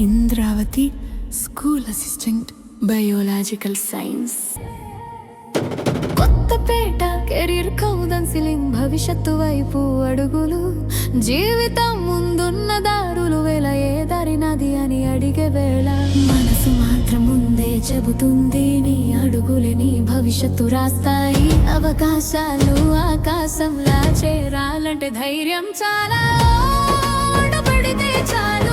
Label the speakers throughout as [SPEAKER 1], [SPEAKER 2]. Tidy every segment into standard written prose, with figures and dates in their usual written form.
[SPEAKER 1] Indravati school assistant biological science. Kothapeta career counselling భవిష్యత్తు వైపు అడుగులు. జీవితం ముందున్న దారులు వేల ఏ దారినది అని అడిగే వేళ మనసు మాత్రం ముందే చెబుతుంది నీ అడుగులే నీ భవిష్యత్తు రాస్తాయి. అవకాశాలు ఆకాశంలా చేరాలంటే ధైర్యం చాలా. ఓడబడితే చాలు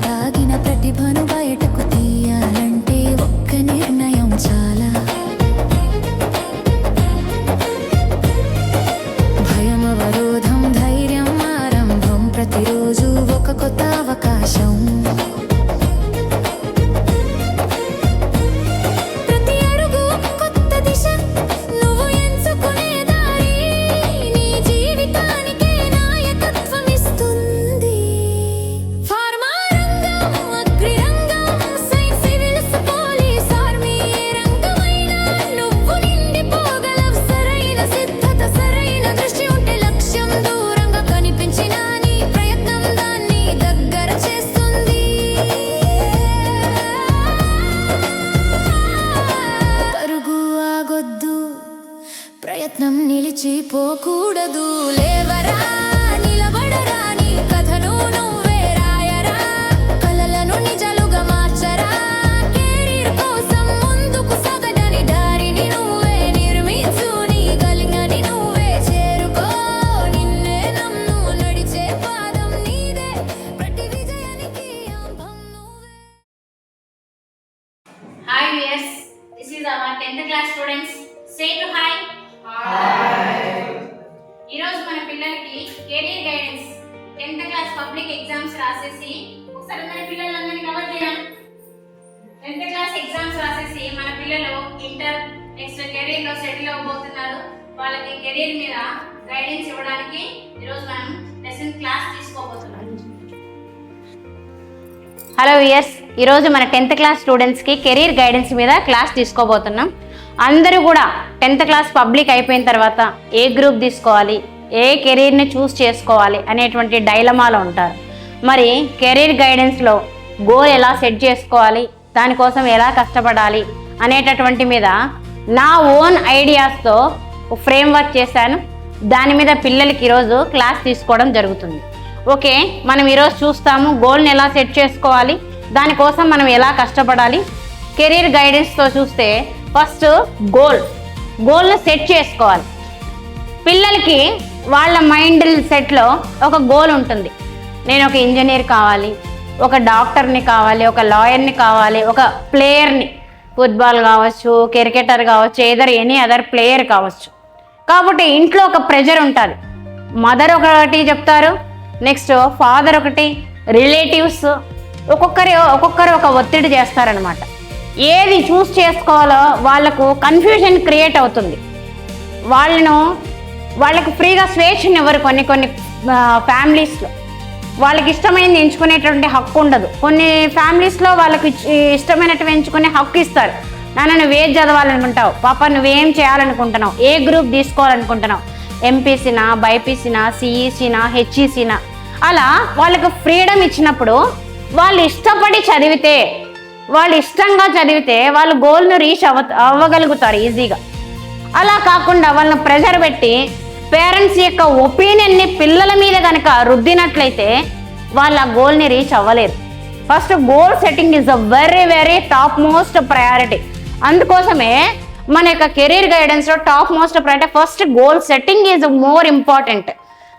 [SPEAKER 1] దాగిన ప్రతిభను బయటకు తీయాలంటే ఒక్క నిర్ణయం చాలా. భయం అవరోధం ధైర్యం ఆరంభం ప్రతిరోజు ఒక కొత్త అవకాశం. ప్రతి అడుగు కొత్త దిశ నువ్వు ఎంచుకునే దారి నీ జీవితానికే నాయకత్వం ఇస్తుంది. ప్రయత్నం నిలిచిపోకూడదు. లేవరా నిలబడరా నీ కథను నువ్వే రాయరా. కలలను నిజాలుగా మార్చరా. కెరీర్ కోసం ముందుకు సాగదని దారిని నువ్వే నిర్మించు. నీ గలిగని నువ్వే చేరుకో. నిన్నే నమ్ము నడిచే పాదం నీదే. ప్రతి విజయానికి ఆంబం నువ్వే.
[SPEAKER 2] Hi viewers, this is our 10th class students. Say to hi. ఈరోజు మన పిల్లలకి career guidance 10th class public exams రాసేసి ఒకసారి మన పిల్లలందరినీ కవర్ చేయాలి. 10th క్లాస్ ఎగ్జామ్స్ రాసేసి మన పిల్లలు ఇంటర్ నెక్స్ట్ కెరీర్ లో సెటిల్ అవ్వబోతున్నారు. వాళ్ళకి కెరీర్ మీద గైడెన్స్ ఇవ్వడానికి ఈరోజు మనం లెసన్ క్లాస్ తీసుకోబోతున్నాం. హలో వియర్స్, ఈరోజు మన 10th క్లాస్ స్టూడెంట్స్కి కెరీర్ గైడెన్స్ మీద క్లాస్ తీసుకోబోతున్నాం. అందరూ కూడా 10th క్లాస్ పబ్లిక్ అయిపోయిన తర్వాత ఏ గ్రూప్ తీసుకోవాలి, ఏ కెరీర్ని చూస్ చేసుకోవాలి అనేటువంటి డైలమాలో ఉంటారు. మరి కెరీర్ గైడెన్స్లో గోల్ ఎలా సెట్ చేసుకోవాలి, దానికోసం ఎలా కష్టపడాలి అనేటటువంటి మీద నా ఓన్ ఐడియాస్తో ఫ్రేమ్వర్క్ చేశాను. దాని మీద పిల్లలకి ఈరోజు క్లాస్ తీసుకోవడం జరుగుతుంది. ఓకే, మనం ఈరోజు చూస్తాము గోల్ని ఎలా సెట్ చేసుకోవాలి, దానికోసం మనం ఎలా కష్టపడాలి. కెరీర్ గైడెన్స్తో చూస్తే ఫస్ట్ గోల్ని సెట్ చేసుకోవాలి. పిల్లలకి వాళ్ళ మైండ్ సెట్లో ఒక గోల్ ఉంటుంది. నేను ఒక ఇంజనీర్ కావాలి, ఒక డాక్టర్ని కావాలి, ఒక లాయర్ని కావాలి, ఒక ప్లేయర్ని, ఫుట్బాల్ కావచ్చు, క్రికెటర్ కావచ్చు, ఎనీ అదర్ ప్లేయర్ కావచ్చు. కాబట్టి ఇంట్లో ఒక ప్రెషర్ ఉంటుంది. మదర్ ఒకటి చెప్తారు, నెక్స్ట్ ఫాదర్ ఒకటి, రిలేటివ్స్ ఒక్కొక్కరు ఒక ఒత్తిడి చేస్తారనమాట. ఏది చూస్ చేసుకోవాలో వాళ్ళకు కన్ఫ్యూజన్ క్రియేట్ అవుతుంది. వాళ్ళకి ఫ్రీగా స్వేచ్ఛనివ్వరు. కొన్ని ఫ్యామిలీస్లో వాళ్ళకి ఇష్టమైనది ఎంచుకునేటువంటి హక్కు ఉండదు. కొన్ని ఫ్యామిలీస్లో వాళ్ళకి ఇష్టమైనటువంటి ఎంచుకునే హక్కు ఇస్తారు. నాన్న నువ్వేం చదవాలనుకుంటావు, పాప నువ్వేం చేయాలనుకుంటున్నావు, ఏ గ్రూప్ తీసుకోవాలనుకుంటున్నావు, ఎంపీసీనా, బైపీసీనా, సిఈసీనా, హెచ్ఈసీనా, అలా వాళ్ళకు ఫ్రీడమ్ ఇచ్చినప్పుడు వాళ్ళు ఇష్టపడి చదివితే, వాళ్ళు ఇష్టంగా చదివితే వాళ్ళు గోల్ను రీచ్ అవ్వగలుగుతారు ఈజీగా. అలా కాకుండా వాళ్ళని ప్రెషర్ పెట్టి పేరెంట్స్ యొక్క ఒపీనియన్ని పిల్లల మీద కనుక రుద్దినట్లయితే వాళ్ళు ఆ గోల్ని రీచ్ అవ్వలేరు. First goal setting is a very very top most priority. అందుకోసమే మన యొక్క కెరీర్ గైడెన్స్లో top most priority first goal setting is more important.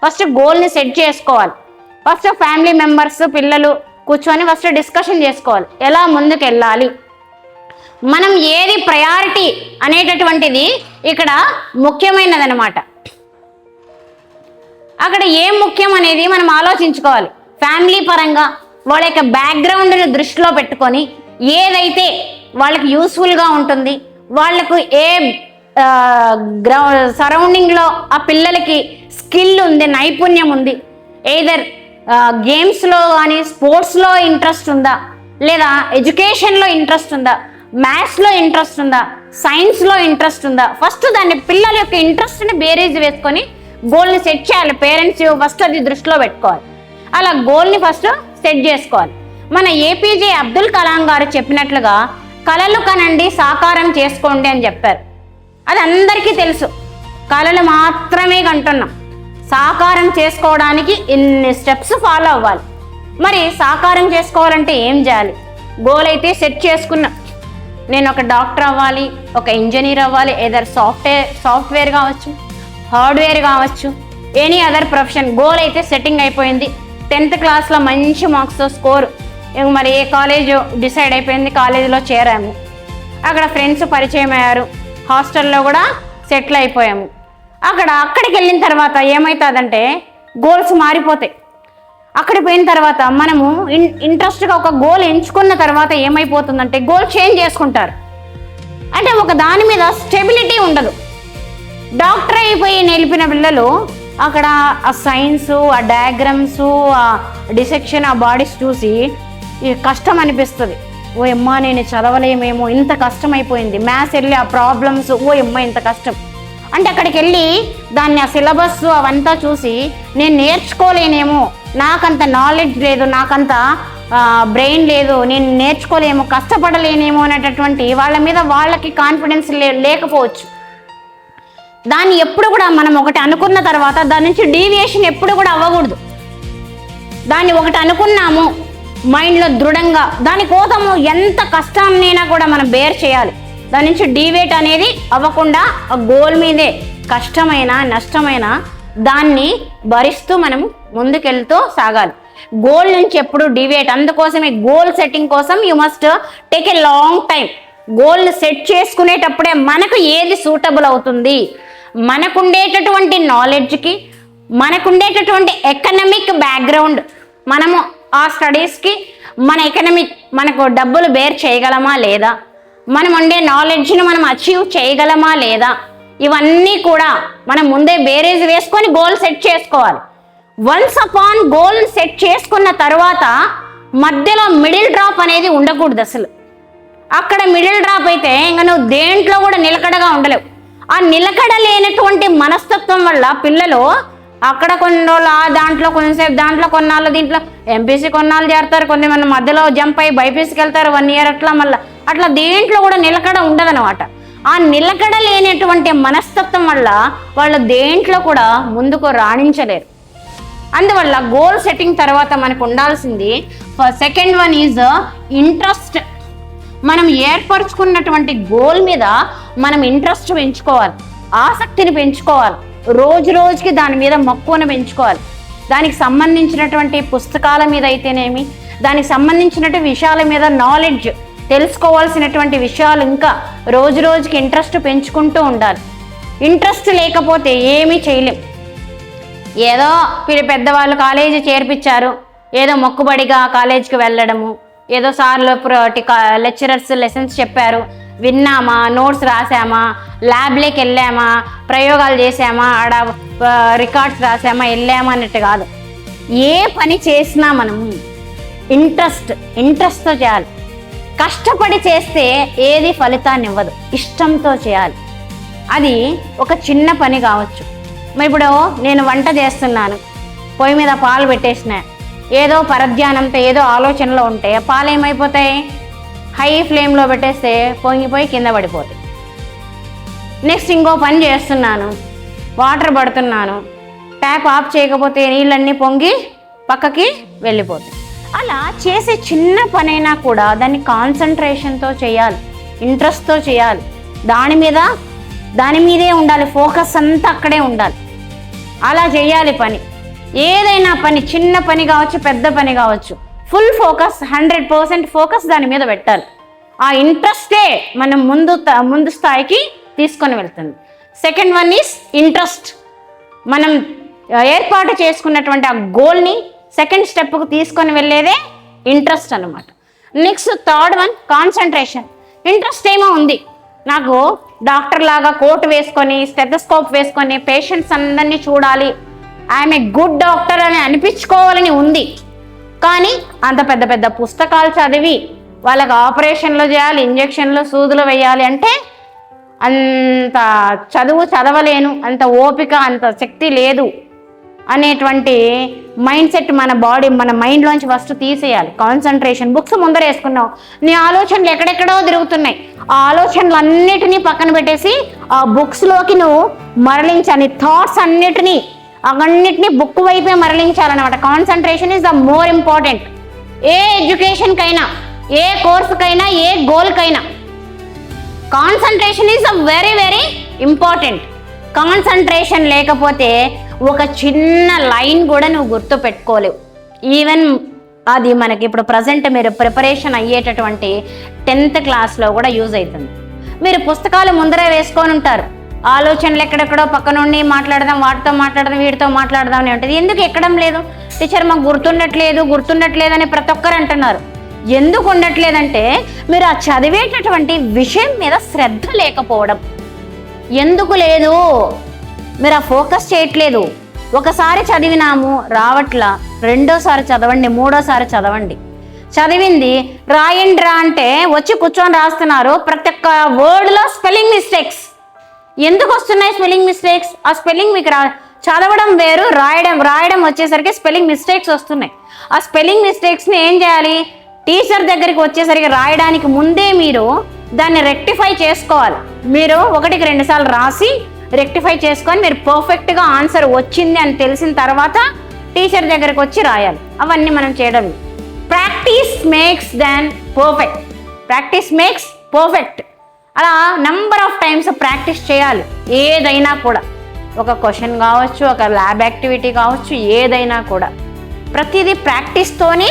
[SPEAKER 2] First గోల్ని సెట్ చేసుకోవాలి. ఫస్ట్ ఫ్యామిలీ మెంబర్స్ పిల్లలు కూర్చొని ఫస్ట్ డిస్కషన్ చేసుకోవాలి, ఎలా ముందుకు వెళ్ళాలి, మనం ఏది ప్రయారిటీ అనేటటువంటిది ఇక్కడ ముఖ్యమైనదనమాట. అక్కడ ఏం ముఖ్యం అనేది మనం ఆలోచించుకోవాలి. ఫ్యామిలీ పరంగా వాళ్ళ యొక్క బ్యాక్గ్రౌండ్ని దృష్టిలో పెట్టుకొని ఏదైతే వాళ్ళకి యూస్ఫుల్గా ఉంటుంది, వాళ్ళకు ఏ సరౌండింగ్లో ఆ పిల్లలకి స్కిల్ ఉంది, నైపుణ్యం ఉంది, ఎయిదర్ గేమ్స్లో కానీ స్పోర్ట్స్లో ఇంట్రెస్ట్ ఉందా, లేదా ఎడ్యుకేషన్లో ఇంట్రెస్ట్ ఉందా, మ్యాథ్స్లో ఇంట్రెస్ట్ ఉందా, సైన్స్లో ఇంట్రెస్ట్ ఉందా, ఫస్ట్ దాన్ని పిల్లల యొక్క ఇంట్రెస్ట్ని బేరీజ్ వేసుకొని గోల్ని సెట్ చేయాలి. పేరెంట్స్ ఫస్ట్ అది దృష్టిలో పెట్టుకోవాలి. అలా గోల్ని ఫస్ట్ సెట్ చేసుకోవాలి. మన ఏపీజే అబ్దుల్ కలాం గారు చెప్పినట్లుగా కలలు కనండి, సాకారం చేసుకోండి అని చెప్పారు. అది అందరికీ తెలుసు. కలలు మాత్రమే కంటున్నాం, సాకారం చేసుకోవడానికి ఇన్ని స్టెప్స్ ఫాలో అవ్వాలి. మరి సాకారం చేసుకోవాలంటే ఏం చేయాలి? గోల్ అయితే సెట్ చేసుకున్నా, నేను ఒక డాక్టర్ అవ్వాలి, ఒక ఇంజనీర్ అవ్వాలి, ఏదర్ సాఫ్ట్వేర్ కావచ్చు, హార్డ్వేర్ కావచ్చు, ఎనీ అదర్ ప్రొఫెషన్. గోల్ అయితే సెట్టింగ్ అయిపోయింది. 10th క్లాస్లో మంచి మార్క్స్తో స్కోర్, మరి ఏ కాలేజ్ డిసైడ్ అయిపోయింది, కాలేజీలో చేరాము, అక్కడ ఫ్రెండ్స్ పరిచయం అయ్యారు, హాస్టల్లో కూడా సెటిల్ అయిపోయాము. అక్కడికి వెళ్ళిన తర్వాత ఏమవుతుందంటే గోల్స్ మారిపోతాయి. అక్కడికి పోయిన తర్వాత మనము ఇంట్రెస్ట్గా ఒక గోల్ ఎంచుకున్న తర్వాత ఏమైపోతుందంటే గోల్ చేంజ్ చేసుకుంటారు. అంటే ఒక దాని మీద స్టెబిలిటీ ఉండదు. డాక్టర్ అయిపోయి నిలిపిన పిల్లలు అక్కడ ఆ సైన్స్, ఆ డయాగ్రామ్స్, ఆ డిసెక్షన్, ఆ బాడీస్ చూసి కష్టం అనిపిస్తుంది. ఓ అమ్మా నేను చదవలేమేమో, ఇంత కష్టం అయిపోయింది. మ్యాథ్స్ వెళ్ళి ఆ ప్రాబ్లమ్స్, ఓ అమ్మ ఇంత కష్టం అంటే అక్కడికి వెళ్ళి దాన్ని ఆ సిలబస్ అవంతా చూసి నేను నేర్చుకోలేనేమో, నాకంత నాలెడ్జ్ లేదు, నాకంత బ్రెయిన్ లేదు, నేను నేర్చుకోలేమో, కష్టపడలేనేమో అనేటటువంటి వాళ్ళ మీద వాళ్ళకి కాన్ఫిడెన్స్ లేకపోవచ్చు. దాన్ని ఎప్పుడు కూడా మనం ఒకటి అనుకున్న తర్వాత దాని నుంచి డీవియేషన్ ఎప్పుడు కూడా అవ్వకూడదు. దాన్ని ఒకటి అనుకున్నాము మైండ్లో దృఢంగా, దానికోసము ఎంత కష్టాన్నైనా కూడా మనం బేర్ చేయాలి. దాని నుంచి డీవేట్ అనేది అవ్వకుండా ఆ గోల్ మీదే కష్టమైన నష్టమైన దాన్ని భరిస్తూ మనం ముందుకెళ్తూ సాగాలి. గోల్ నుంచి ఎప్పుడు డీవేట్. అందుకోసమే గోల్ సెట్టింగ్ కోసం you must take a long time. Goal set చేసుకునేటప్పుడే మనకు ఏది సూటబుల్ అవుతుంది, మనకుండేటటువంటి నాలెడ్జ్కి, మనకుండేటటువంటి ఎకనమిక్ బ్యాక్గ్రౌండ్, మనము ఆ స్టడీస్కి మన ఎకనమిక్ మనకు డబ్బులు బేర్ చేయగలమా లేదా, మనం ఉండే నాలెడ్జ్ని మనం అచీవ్ చేయగలమా లేదా, ఇవన్నీ కూడా మనం ముందే బేరేజ్ వేసుకొని గోల్ సెట్ చేసుకోవాలి. వన్స్ అపాన్ గోల్ సెట్ చేసుకున్న తర్వాత మధ్యలో మిడిల్ డ్రాప్ అనేది ఉండకూడదు అసలు. అక్కడ మిడిల్ డ్రాప్ అయితే ఇంకా నువ్వు దేంట్లో కూడా నిలకడగా ఉండలేవు. ఆ నిలకడ లేనటువంటి మనస్తత్వం వల్ల పిల్లలు అక్కడ కొన్ని రోజులు ఆ దాంట్లో కొంతసేపు, దాంట్లో కొన్నాళ్ళు, దీంట్లో ఎంపీసీ కొన్నాళ్ళు చేరుతారు, కొంతమంది మధ్యలో జంప్ అయ్యి బైపీసీకి వెళ్తారు 1 year అట్లా దేంట్లో కూడా నిలకడ ఉండదన్నమాట. ఆ నిలకడ లేనటువంటి మనస్తత్వం వల్ల వాళ్ళు దేంట్లో కూడా ముందుకు రాణించలేరు. అందువల్ల గోల్ సెట్టింగ్ తర్వాత మనకు ఉండాల్సింది సెకండ్ వన్ ఈజ్ ఇంట్రెస్ట్. మనం ఏర్పరచుకున్నటువంటి గోల్ మీద మనం ఇంట్రెస్ట్ పెంచుకోవాలి, ఆసక్తిని పెంచుకోవాలి, రోజు రోజుకి దాని మీద మక్కువను పెంచుకోవాలి. దానికి సంబంధించినటువంటి పుస్తకాల మీద అయితేనేమి, దానికి సంబంధించినటువంటి విషయాల మీద నాలెడ్జ్, తెలుసుకోవాల్సినటువంటి విషయాలు ఇంకా రోజు రోజుకి ఇంట్రెస్ట్ పెంచుకుంటూ ఉండాలి. ఇంట్రెస్ట్ లేకపోతే ఏమీ చేయలేం. ఏదో పెద్దవాళ్ళు కాలేజీ చేర్పించారు, ఏదో మొక్కుబడిగా కాలేజీకి వెళ్ళడము, ఏదో సార్లు లెక్చరర్స్ లెసన్స్ చెప్పారు, విన్నామా, నోట్స్ రాసామా, ల్యాబ్లోకి వెళ్ళామా, ప్రయోగాలు చేసామా, ఆడ రికార్డ్స్ రాసామా, వెళ్ళామా అన్నట్టు కాదు. ఏ పని చేసినా మనం ఇంట్రెస్ట్తో చేయాలి. కష్టపడి చేస్తే ఏది ఫలితాన్ని ఇవ్వదు, ఇష్టంతో చేయాలి. అది ఒక చిన్న పని కావచ్చు. మరి ఇప్పుడు నేను వంట చేస్తున్నాను, పొయ్యి మీద పాలు పెట్టేసిన, ఏదో పరధ్యానంతో ఏదో ఆలోచనలో ఉంటే పాలు ఏమైపోతాయి, హై ఫ్లేమ్లో పెట్టేస్తే పొంగిపోయి కింద పడిపోతాయి. నెక్స్ట్ ఇంకో పని చేస్తున్నాను, వాటర్ పడుతున్నాను, ట్యాప్ ఆఫ్ చేయకపోతే నీళ్ళన్నీ పొంగి పక్కకి వెళ్ళిపోతాయి. అలా చేసే చిన్న పనైనా కూడా దాన్ని కాన్సన్ట్రేషన్తో చేయాలి, ఇంట్రెస్ట్తో చేయాలి. దాని మీదే ఉండాలి, ఫోకస్ అంతా అక్కడే ఉండాలి. అలా చేయాలి పని. ఏదైనా పని, చిన్న పని కావచ్చు, పెద్ద పని కావచ్చు, ఫుల్ ఫోకస్, 100% ఫోకస్ దాని మీద పెట్టాలి. ఆ ఇంట్రెస్టే మనం ముందు స్థాయికి తీసుకొని వెళ్తుంది. Second one is interest. మనం ఏర్పాటు చేసుకున్నటువంటి ఆ గోల్ని సెకండ్ స్టెప్కు తీసుకొని వెళ్ళేదే ఇంట్రెస్ట్ అన్నమాట. Next third one concentration. Interest ఏమో ఉంది నాకు, డాక్టర్ లాగా కోట్ వేసుకొని స్టెథోస్కోప్ వేసుకొని పేషెంట్స్ అందరినీ చూడాలి, ఐఎమ్ ఏ గుడ్ డాక్టర్ అని అనిపించుకోవాలని ఉంది. కానీ అంత పెద్ద పెద్ద పుస్తకాలు చదివి వాళ్ళకి ఆపరేషన్లు చేయాలి, ఇంజక్షన్లు సూదులు వేయాలి అంటే అంత చదవలేను, అంత ఓపిక, అంత శక్తి లేదు అనేటువంటి మైండ్ సెట్ మన మైండ్లోంచి ఫస్ట్ తీసేయాలి. కాన్సన్ట్రేషన్. బుక్స్ ముందర వేసుకున్నావు, నీ ఆలోచనలు ఎక్కడెక్కడో తిరుగుతున్నాయి, ఆ ఆలోచనలన్నిటినీ పక్కన పెట్టేసి ఆ బుక్స్లోకి నువ్వు మరలించాలి. థాట్స్ అన్నిటినీ బుక్ వైపే మరలించాలన్నమాట. Concentration is the more important. ఏ ఎడ్యుకేషన్కైనా, ఏ కోర్సుకైనా, ఏ గోల్కైనా concentration is very very important. Concentration లేకపోతే ఒక చిన్న లైన్ కూడా నువ్వు గుర్తు పెట్టుకోలేవు. ఈవెన్ అది మనకి ఇప్పుడు ప్రజెంట్ మీరు ప్రిపరేషన్ అయ్యేటటువంటి 10th క్లాస్లో కూడా యూజ్ అవుతుంది. మీరు పుస్తకాలు ముందరే వేసుకొని ఉంటారు, ఆలోచనలు ఎక్కడెక్కడో పక్క నుండి మాట్లాడదాం, వీటితో మాట్లాడదాం అని ఉంటుంది. ఎందుకు ఎక్కడం లేదు టీచర్, మాకు గుర్తుండట్లేదు అని ప్రతి ఒక్కరు అంటున్నారు. ఎందుకు ఉండట్లేదంటే మీరు ఆ చదివేటటువంటి విషయం మీద శ్రద్ధ లేకపోవడం. ఎందుకు లేదు, మీరు ఆ ఫోకస్ చేయట్లేదు. ఒకసారి చదివినాము రావట్లా, రెండోసారి చదవండి, మూడోసారి చదవండి. చదివింది రాయండి అంటే వచ్చి కూర్చొని రాస్తున్నారు. ప్రతి ఒక్క వర్డ్లో స్పెల్లింగ్ మిస్టేక్స్. ఎందుకు వస్తున్నాయి స్పెల్లింగ్ మిస్టేక్స్? ఆ స్పెల్లింగ్ మీకు చదవడం వేరు, రాయడం వచ్చేసరికి స్పెల్లింగ్ మిస్టేక్స్ వస్తున్నాయి. ఆ స్పెల్లింగ్ మిస్టేక్స్ని ఏం చేయాలి? టీచర్ దగ్గరికి వచ్చేసరికి రాయడానికి ముందే మీరు దాన్ని రెక్టిఫై చేసుకోవాలి. మీరు 1-2 సార్లు రాసి రెక్టిఫై చేసుకొని మీరు పర్ఫెక్ట్గా ఆన్సర్ వచ్చింది అని తెలిసిన తర్వాత టీచర్ దగ్గరికి వచ్చి రాయాలి. అవన్నీ మనం చేయడం. ప్రాక్టీస్ మేక్స్ దాన్ పర్ఫెక్ట్. అలా నంబర్ ఆఫ్ టైమ్స్ ప్రాక్టీస్ చేయాలి. ఏదైనా కూడా, ఒక క్వశ్చన్ కావచ్చు, ఒక ల్యాబ్ యాక్టివిటీ కావచ్చు, ఏదైనా కూడా ప్రతిదీ ప్రాక్టీస్తోనే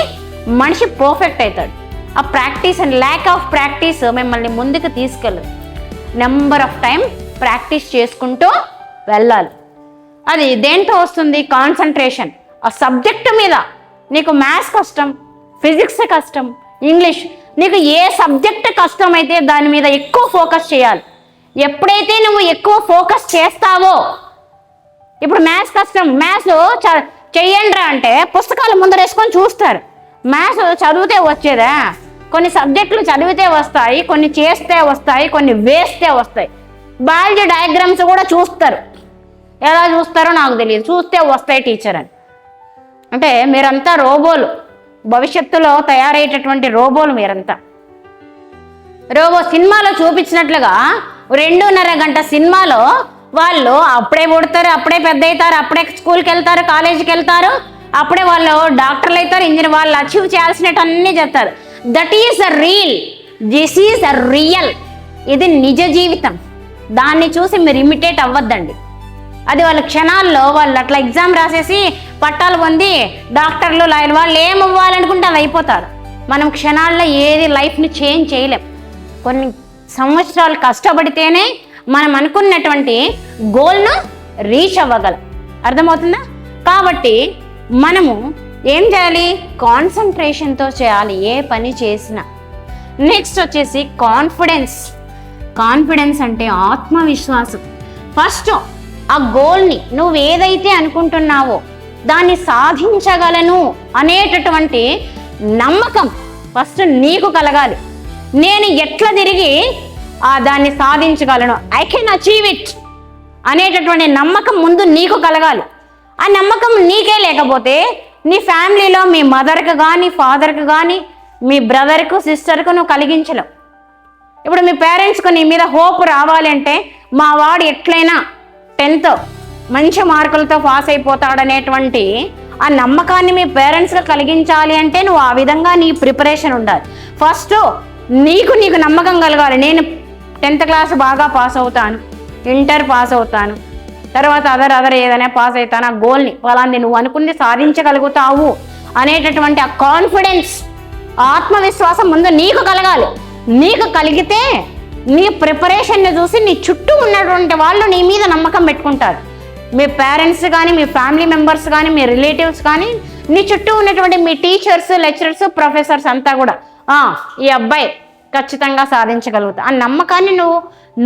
[SPEAKER 2] మనిషి పర్ఫెక్ట్ అవుతాడు. ఆ practice and lack of practice మిమ్మల్ని ముందుకు తీసుకెళ్ళదు. నెంబర్ ఆఫ్ టైం ప్రాక్టీస్ చేసుకుంటూ వెళ్ళాలి. అది దేంతో వస్తుంది? కాన్సన్ట్రేషన్. ఆ సబ్జెక్టు మీద నీకు మ్యాథ్స్ కష్టం, ఫిజిక్స్ కష్టం, ఇంగ్లీష్, నీకు ఏ సబ్జెక్ట్ కష్టమైతే దాని మీద ఎక్కువ ఫోకస్ చేయాలి. ఎప్పుడైతే నువ్వు ఎక్కువ ఫోకస్ చేస్తావో, ఇప్పుడు మ్యాథ్స్ కష్టం, మ్యాథ్స్ చెయ్యండిరా అంటే పుస్తకాలు ముందరేసుకొని చూస్తారు. మ్యాథ్స్ చదివితే వచ్చేదా? కొన్ని సబ్జెక్టులు చదివితే వస్తాయి, కొన్ని చేస్తే వస్తాయి, కొన్ని వేస్తే వస్తాయి. బయాలజీ డయాగ్రామ్స్ కూడా చూస్తారు. ఎలా చూస్తారో నాకు తెలియదు, చూస్తే వస్తాయి టీచర్ అని. అంటే మీరంతా రోబోలు, భవిష్యత్తులో తయారయ్యేటటువంటి రోబోలు మీరంతా. సినిమాలో చూపించినట్లుగా 2.5 గంట సినిమాలో వాళ్ళు అప్పుడే పుడతారు, అప్పుడే పెద్ద అవుతారు, అప్పుడే స్కూల్కి వెళ్తారు, కాలేజీకి వెళ్తారు, అప్పుడే వాళ్ళు డాక్టర్లు అవుతారు, ఇంజనీర్, వాళ్ళు అచీవ్ చేయాల్సినవన్నీ చేస్తారు. That is a reel, this is a real. ఇది నిజ జీవితం. దాన్ని చూసి మీరు ఇమిటేట్ అవ్వద్దండి. అది వాళ్ళ క్షణాల్లో వాళ్ళు అట్లా ఎగ్జామ్ రాసేసి పట్టాలు పొంది డాక్టర్లు, లాయర్లు, వాళ్ళు ఏం అవ్వాలనుకుంటే అది అయిపోతారు. మనం క్షణాల్లో ఏది లైఫ్ని చేంజ్ చేయలేం. కొన్ని సంవత్సరాలు కష్టపడితేనే మనం అనుకున్నటువంటి గోల్ను రీచ్ అవ్వగలం. అర్థమవుతుందా? కాబట్టి మనము ఏం చేయాలి? కాన్సన్ట్రేషన్తో చేయాలి ఏ పని చేసినా. నెక్స్ట్ వచ్చేసి కాన్ఫిడెన్స్ అంటే ఆత్మవిశ్వాసం. ఫస్ట్ ఆ గోల్ని నువ్వు ఏదైతే అనుకుంటున్నావో దాన్ని సాధించగలను అనేటటువంటి నమ్మకం ఫస్ట్ నీకు కలగాలి. నేను ఎట్లా తిరిగి దాన్ని సాధించగలను, ఐ కెన్ అచీవ్ ఇట్ అనేటటువంటి నమ్మకం ముందు నీకు కలగాలి. ఆ నమ్మకం నీకే లేకపోతే నీ ఫ్యామిలీలో మీ మదర్కి కానీ ఫాదర్కి కానీ మీ బ్రదర్కు సిస్టర్కు నువ్వు కలిగించలేవు. ఇప్పుడు మీ పేరెంట్స్కు నీ మీద హోప్ రావాలి అంటే మా వాడు ఎట్లయినా 10th మంచి మార్కులతో పాస్ అయిపోతాడనేటువంటి ఆ నమ్మకాన్ని మీ పేరెంట్స్కి కలిగించాలి అంటే నువ్వు ఆ విధంగా నీ ప్రిపరేషన్ ఉండాలి. ఫస్ట్ నీకు నమ్మకం కలగాలి. నేను 10th క్లాస్ బాగా పాస్ అవుతాను, ఇంటర్ పాస్ అవుతాను, తర్వాత అదర్ ఏదైనా పాస్ అవుతాను, ఆ గోల్ని అలాంటి నువ్వు అనుకుంది సాధించగలుగుతావు అనేటటువంటి ఆ కాన్ఫిడెన్స్, ఆత్మవిశ్వాసం ముందు నీకు కలగాలి. నీకు కలిగితే నీ ప్రిపరేషన్ని చూసి నీ చుట్టూ ఉన్నటువంటి వాళ్ళు నీ మీద నమ్మకం పెట్టుకుంటారు. మీ పేరెంట్స్ కానీ, మీ ఫ్యామిలీ మెంబర్స్ కానీ, మీ రిలేటివ్స్ కానీ, నీ చుట్టూ ఉన్నటువంటి మీ టీచర్స్, లెక్చరర్స్, ప్రొఫెసర్స్ అంతా కూడా ఈ అబ్బాయి ఖచ్చితంగా సాధించగలుగుతా ఆ నమ్మకాన్ని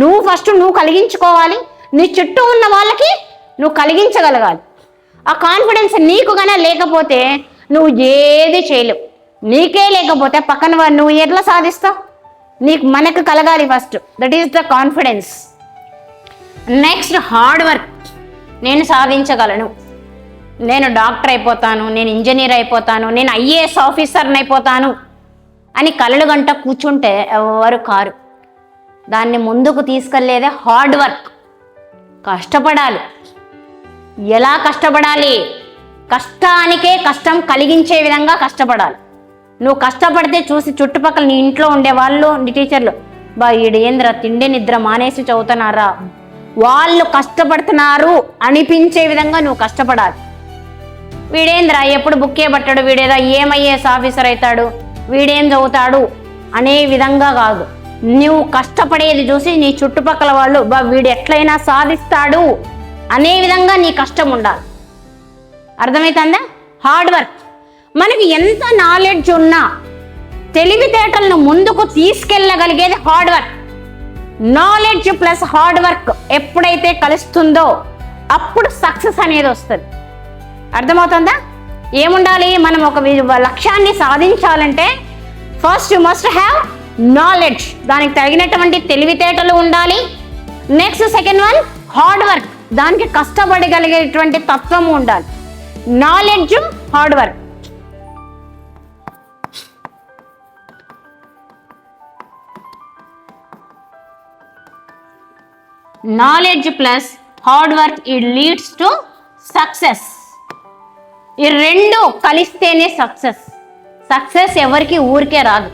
[SPEAKER 2] నువ్వు ఫస్ట్ కలిగించుకోవాలి. నీ చుట్టూ ఉన్న వాళ్ళకి నువ్వు కలిగించగలగాలి. ఆ కాన్ఫిడెన్స్ నీకు గానే లేకపోతే నువ్వు ఏది చేయలేవు. నీకే లేకపోతే పక్కన నువ్వు ఎట్లా సాధిస్తావు? మనకు కలగాలి first. That is the confidence. Next hard work. నేను సాధించగలను, నేను డాక్టర్ అయిపోతాను, నేను ఇంజనీర్ అయిపోతాను, నేను ఐఏఎస్ ఆఫీసర్ని అయిపోతాను అని కలలు గంట కూర్చుంటే ఎవరు కారు. దాన్ని ముందుకు తీసుకెళ్లేదే హార్డ్ వర్క్. కష్టపడాలి. ఎలా కష్టపడాలి? కష్టానికే కష్టం కలిగించే విధంగా కష్టపడాలి. నువ్వు కష్టపడితే చూసి చుట్టుపక్కల నీ ఇంట్లో ఉండేవాళ్ళు, నీ టీచర్లు, ఈడు ఏంద్ర తిండి నిద్ర మానేసి చదువుతున్నారా, వాళ్ళు కష్టపడుతున్నారు అనిపించే విధంగా నువ్వు కష్టపడాలి. వీడేంద్ర ఎప్పుడు బుక్కే పట్టాడు, వీడేదో ఏఐఏఎస్ ఆఫీసర్ అవుతాడు, వీడేం చదువుతాడు అనే విధంగా కాదు. నువ్వు కష్టపడేది చూసి నీ చుట్టుపక్కల వాళ్ళు వీడు ఎట్లయినా సాధిస్తాడు అనే విధంగా నీ కష్టం ఉండాలి. అర్థమవుతుందా? Hard work. మనకి ఎంత నాలెడ్జ్ ఉన్నా తెలివితేటలను ముందుకు తీసుకెళ్ళగలిగేది hard work. Knowledge plus hard work ఎప్పుడైతే కలుస్తుందో అప్పుడు సక్సెస్ అనేది వస్తుంది. అర్థమవుతుందా? ఏముండాలి? మనం ఒక లక్ష్యాన్ని సాధించాలంటే first you must have knowledge. దానికి తగినటువంటి తెలివితేటలు ఉండాలి. Next second one hard work. దానికి కష్టపడగలిగేటువంటి తత్వము ఉండాలి. Knowledge, hard work. Knowledge plus hard work it leads to success. ఈ రెండు కలిస్తేనే సక్సెస్. సక్సెస్ ఎవరికి ఊరికే రాదు.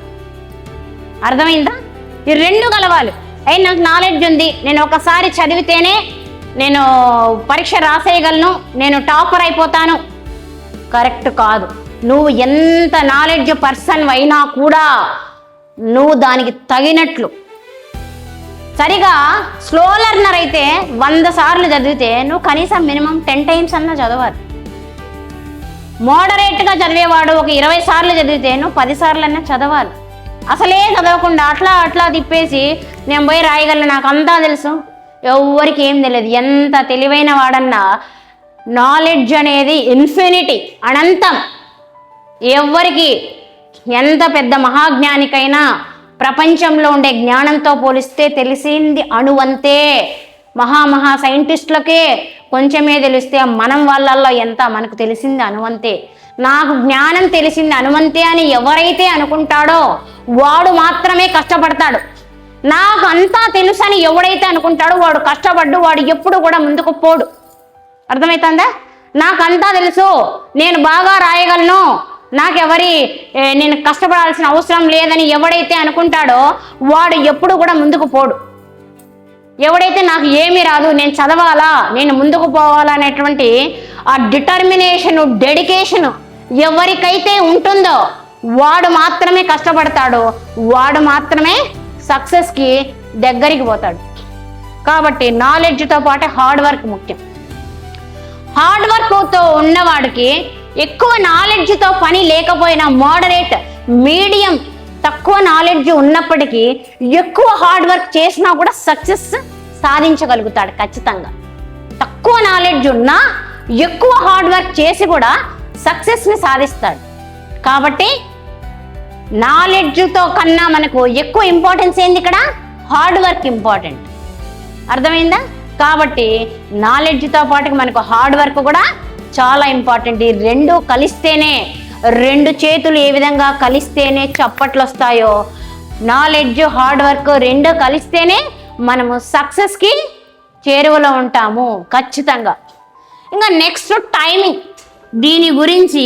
[SPEAKER 2] అర్థమైందా? ఈ రెండు కలవాలి. నాకు నాలెడ్జ్ ఉంది, నేను ఒకసారి చదివితేనే నేను పరీక్ష రాసేయగలను, నేను టాపర్ అయిపోతాను, కరెక్ట్ కాదు. నువ్వు ఎంత నాలెడ్జ్ పర్సన్ అయినా కూడా నువ్వు దానికి తగినట్లు సరిగా స్లో లెర్నర్ అయితే 100 సార్లు చదివితే నువ్వు కనీసం మినిమం 10 times అన్నా చదవాలి. మోడరేట్గా చదివేవాడు ఒక 20 సార్లు చదివితే నువ్వు 10 సార్లు అన్నా చదవాలి. అసలే చదవకుండా అట్లా తిప్పేసి నేను పోయి రాయగలను, నాకు అంతా తెలుసు, ఎవరికి ఏం తెలియదు. ఎంత తెలివైన వాడన్నా నాలెడ్జ్ అనేది ఇన్ఫినిటీ, అనంతం. ఎవరికి ఎంత పెద్ద మహాజ్ఞానికైనా ప్రపంచంలో ఉండే జ్ఞానంతో పోలిస్తే తెలిసింది అణువంతే. మహా సైంటిస్టులకే కొంచెమే తెలిస్తే మనం వాళ్ళల్లో ఎంత మనకు తెలిసింది అణువంతే. నాకు జ్ఞానం తెలిసింది అణువంతే అని ఎవరైతే అనుకుంటాడో వాడు మాత్రమే కష్టపడతాడు. నాకు అంతా తెలుసు అని ఎవడైతే అనుకుంటాడో వాడు కష్టపడ్డు, వాడు ఎప్పుడు కూడా ముందుకు పోడు. అర్థమవుతుందా? నాకంతా తెలుసు, నేను బాగా రాయగలను, నేను కష్టపడాల్సిన అవసరం లేదని ఎవడైతే అనుకుంటాడో వాడు ఎప్పుడు కూడా ముందుకు పోడు. ఎవడైతే నాకు ఏమీ రాదు, నేను చదవాలా, నేను ముందుకు పోవాలా అనేటువంటి ఆ డిటర్మినేషను, డెడికేషను ఎవరికైతే ఉంటుందో వాడు మాత్రమే కష్టపడతాడు, వాడు మాత్రమే సక్సెస్కి దగ్గరికి పోతాడు. కాబట్టి నాలెడ్జ్తో పాటు హార్డ్ వర్క్ ముఖ్యం. హార్డ్ వర్క్తో ఉన్నవాడికి ఎక్కువ నాలెడ్జ్తో పని లేకపోయినా మోడరేట్, మీడియం, తక్కువ నాలెడ్జ్ ఉన్నప్పటికీ ఎక్కువ హార్డ్ వర్క్ చేసినా కూడా సక్సెస్ సాధించగలుగుతాడు ఖచ్చితంగా. తక్కువ నాలెడ్జ్ ఉన్నా ఎక్కువ హార్డ్ వర్క్ చేసి కూడా సక్సెస్ని సాధిస్తాడు. కాబట్టి నాలెడ్జ్తో కన్నా మనకు ఎక్కువ ఇంపార్టెన్స్ ఏంది ఇక్కడ? Hard work important. అర్థమైందా? కాబట్టి నాలెడ్జ్తో పాటు మనకు హార్డ్ వర్క్ కూడా చాలా ఇంపార్టెంట్. ఈ రెండు కలిస్తేనే, రెండు చేతులు ఏ విధంగా కలిస్తేనే చప్పట్లు వస్తాయో, నాలెడ్జ్ హార్డ్ వర్క్ రెండు కలిస్తేనే మనము సక్సెస్కి చేరువలో ఉంటాము ఖచ్చితంగా. ఇంకా నెక్స్ట్ టైమింగ్. దీని గురించి